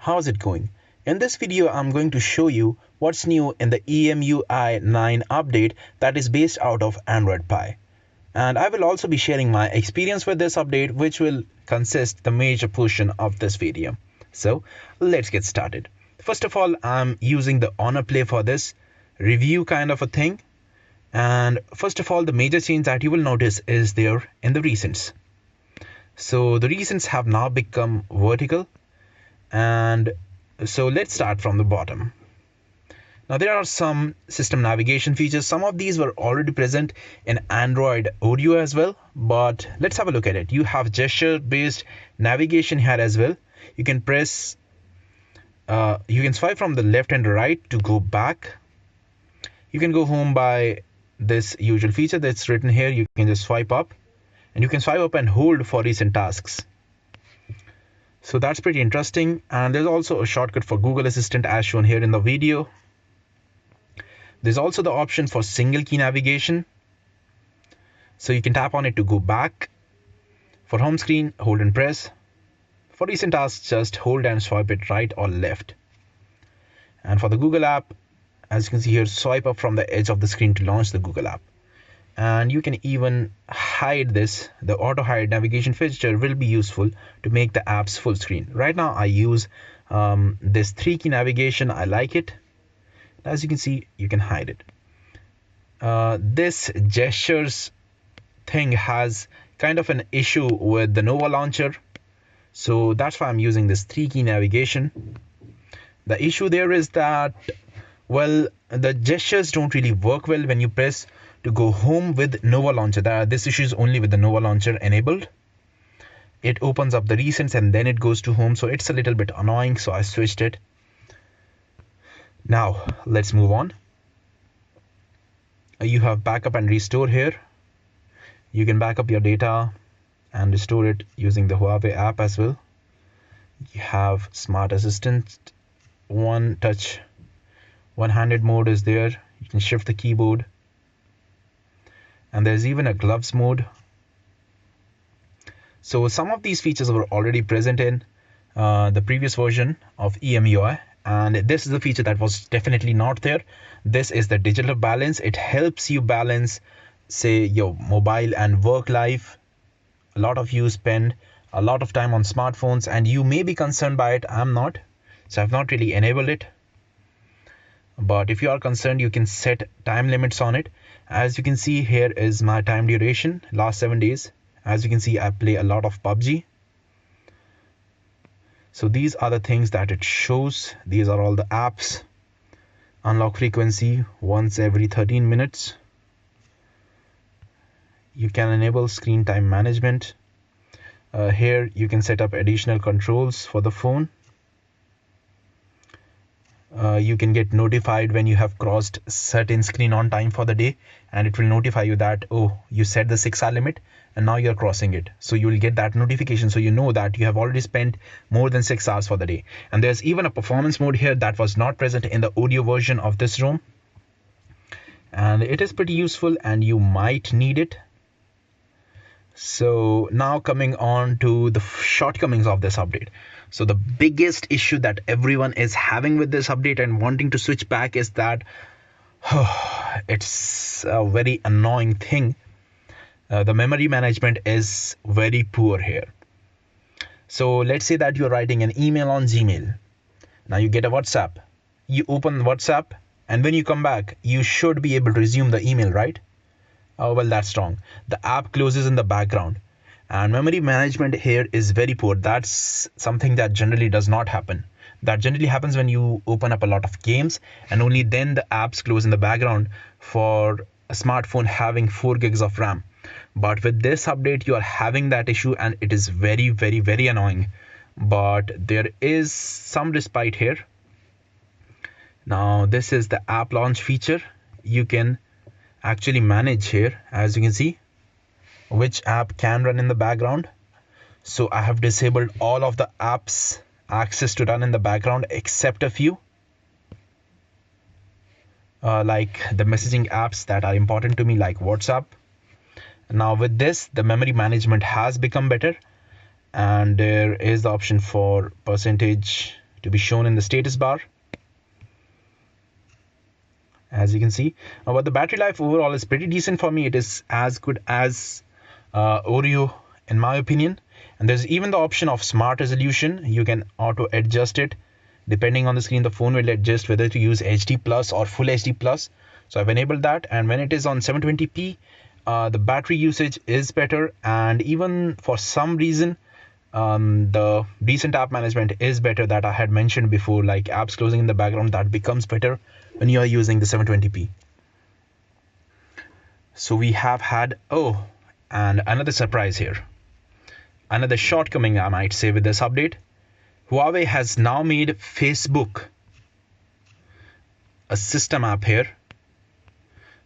How's it going? In this video, I'm going to show you what's new in the EMUI 9 update that is based out of Android Pie. And I will also be sharing my experience with this update, which will consist the major portion of this video. So let's get started. First of all, I'm using the Honor Play for this review kind of a thing. And first of all, the major change that you will notice is there in the recents. So the recents have now become vertical. And so let's start from the bottom. Now there are some system navigation features. Some of these were already present in Android Audio as well, but let's have a look at it. You have gesture based navigation here as well. You can press, you can swipe from the left and right to go back. You can go home by this usual feature that's written here. You can just swipe up, and you can swipe up and hold for recent tasks. So that's pretty interesting. And there's also a shortcut for Google Assistant as shown here in the video. There's also the option for single key navigation. So you can tap on it to go back. For home screen, hold and press. For recent tasks, just hold and swipe it right or left. And for the Google app, as you can see here, swipe up from the edge of the screen to launch the Google app. And you can even hide this. The auto hide navigation feature will be useful to make the apps full screen. Right now I use this 3-key navigation. I like it. As you can see, you can hide it. This gestures thing has kind of an issue with the Nova launcher, so that's why I'm using this 3-key navigation. The issue there is that, well, the gestures don't really work well when you press to go home with Nova launcher. This issue is only with the Nova launcher enabled. It opens up the recents and then it goes to home, so it's a little bit annoying, so I switched it. Now let's move on. You have backup and restore here. You can back up your data and restore it using the Huawei app as well. You have smart assistant, one touch, one-handed mode is there. You can shift the keyboard. And there's even a gloves mode. So some of these features were already present in the previous version of EMUI, and this is a feature that was definitely not there. This is the digital balance. It helps you balance, say, your mobile and work life. A lot of you spend a lot of time on smartphones and you may be concerned by it. I'm not, so I've not really enabled it. But if you are concerned, you can set time limits on it. As you can see, here is my time duration, last 7 days. As you can see, I play a lot of PUBG. So these are the things that it shows. These are all the apps. Unlock frequency once every 13 minutes. You can enable screen time management. Here you can set up additional controls for the phone. You can get notified when you have crossed certain screen on time for the day, and it will notify you that, oh, you set the 6-hour limit and now you're crossing it. So you will get that notification, so you know that you have already spent more than 6 hours for the day. And there's even a performance mode here that was not present in the audio version of this ROM, and it is pretty useful and you might need it. So now coming on to the shortcomings of this update. So the biggest issue that everyone is having with this update and wanting to switch back is that it's a very annoying thing. The memory management is very poor here. So let's say that you're writing an email on Gmail. Now you get a WhatsApp. You open WhatsApp, and when you come back, you should be able to resume the email, right? Oh, well, that's wrong. The app closes in the background. And memory management here is very poor. That's something that generally does not happen. That generally happens when you open up a lot of games, and only then the apps close in the background for a smartphone having 4 gigs of RAM. But with this update, you are having that issue, and it is very, very, very annoying. But there is some respite here. Now, this is the app launch feature. You can actually manage here, as you can see, which app can run in the background. So I have disabled all of the apps access to run in the background except a few, like the messaging apps that are important to me, like WhatsApp. Now with this, the memory management has become better, and there is the option for percentage to be shown in the status bar, as you can see. But the battery life overall is pretty decent for me. It is as good as Oreo in my opinion. And there's even the option of smart resolution. You can auto adjust it depending on the screen. The phone will adjust whether to use HD plus or full HD plus. So I've enabled that, and when it is on 720p, the battery usage is better, and even for some reason the recent app management is better that I had mentioned before, like apps closing in the background, that becomes better when you are using the 720p. So we have had, oh, and another surprise here, another shortcoming I might say with this update. Huawei has now made Facebook a system app here.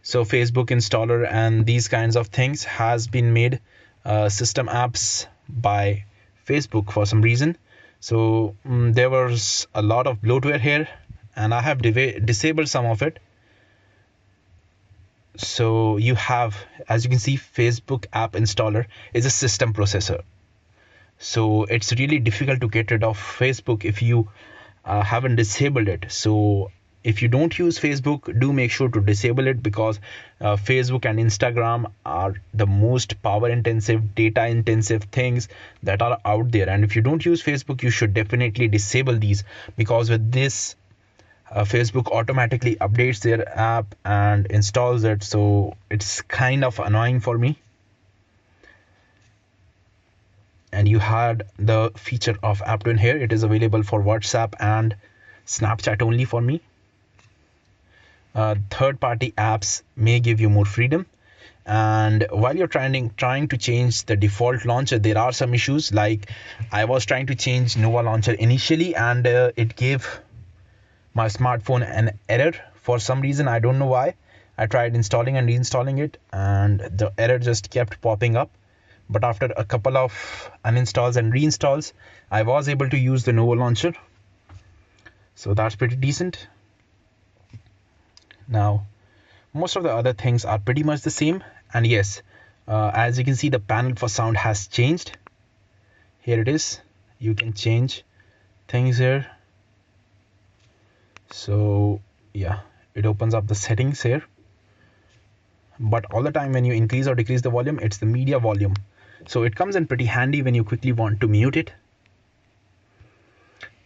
So Facebook installer and these kinds of things has been made system apps by Facebook for some reason. So there was a lot of bloatware here, and I have disabled some of it. So you have, as you can see, Facebook app installer is a system processor. So it's really difficult to get rid of Facebook if you haven't disabled it. So if you don't use Facebook, do make sure to disable it, because Facebook and Instagram are the most power intensive, data intensive things that are out there. And if you don't use Facebook, you should definitely disable these, because with this Facebook automatically updates their app and installs it. So it's kind of annoying for me. And you had the feature of app twin here. It is available for WhatsApp and Snapchat only for me. Third-party apps may give you more freedom, and while you're trying to change the default launcher, there are some issues. Like I was trying to change Nova launcher initially, and it gave my smartphone an error for some reason. I don't know why. I tried installing and reinstalling it, and the error just kept popping up. But after a couple of uninstalls and reinstalls, I was able to use the Nova launcher. So that's pretty decent. Now, most of the other things are pretty much the same. And yes, as you can see, the panel for sound has changed. Here it is. You can change things here. So yeah, it opens up the settings here. But all the time when you increase or decrease the volume, it's the media volume. So it comes in pretty handy when you quickly want to mute it.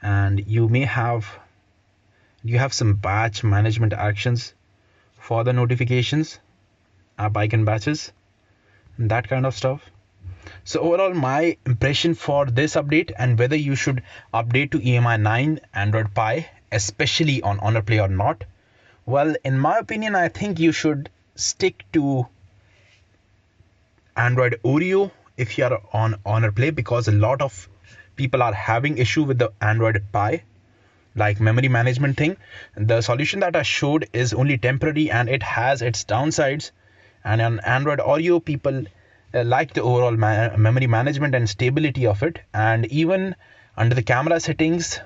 And you have some batch management actions for the notifications, app icon batches, and that kind of stuff. So overall, my impression for this update, and whether you should update to EMUI 9 Android Pie, especially on Honor Play or not, well, in my opinion, I think you should stick to Android Oreo if you are on Honor Play, because a lot of people are having issue with the Android Pie, like memory management thing. The solution that I showed is only temporary, and it has its downsides. And on Android Oreo, people like the overall memory management and stability of it. And even under the camera settings,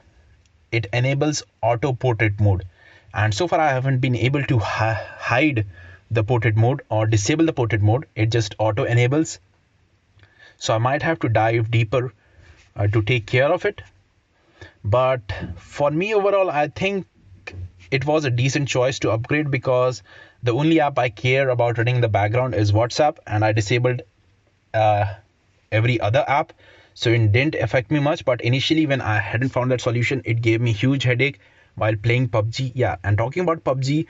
it enables auto portrait mode. And so far I haven't been able to hide the portrait mode or disable the portrait mode. It just auto enables. So I might have to dive deeper to take care of it. But for me overall, I think it was a decent choice to upgrade, because the only app I care about running in the background is WhatsApp, and I disabled every other app, so it didn't affect me much. But initially, when I hadn't found that solution, it gave me huge headache while playing PUBG. Yeah, and talking about PUBG,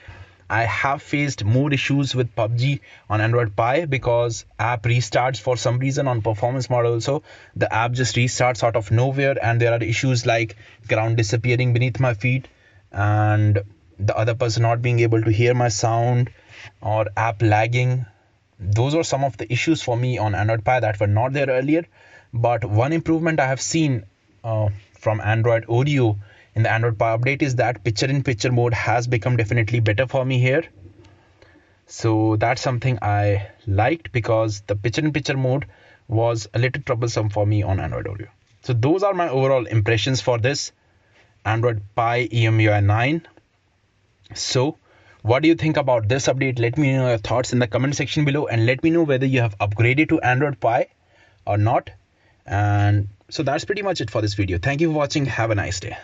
I have faced more issues with PUBG on Android Pie, because app restarts for some reason on performance mode also. The app just restarts out of nowhere, and there are issues like ground disappearing beneath my feet, and the other person not being able to hear my sound, or app lagging. Those are some of the issues for me on Android Pie that were not there earlier. But one improvement I have seen from Android Oreo in the Android Pie update is that picture-in-picture mode has become definitely better for me here. So that's something I liked, because the picture-in-picture mode was a little troublesome for me on Android Oreo. So those are my overall impressions for this Android Pie EMUI 9. So what do you think about this update? Let me know your thoughts in the comment section below, and let me know whether you have upgraded to Android Pie or not. And so that's pretty much it for this video. Thank you for watching. Have a nice day.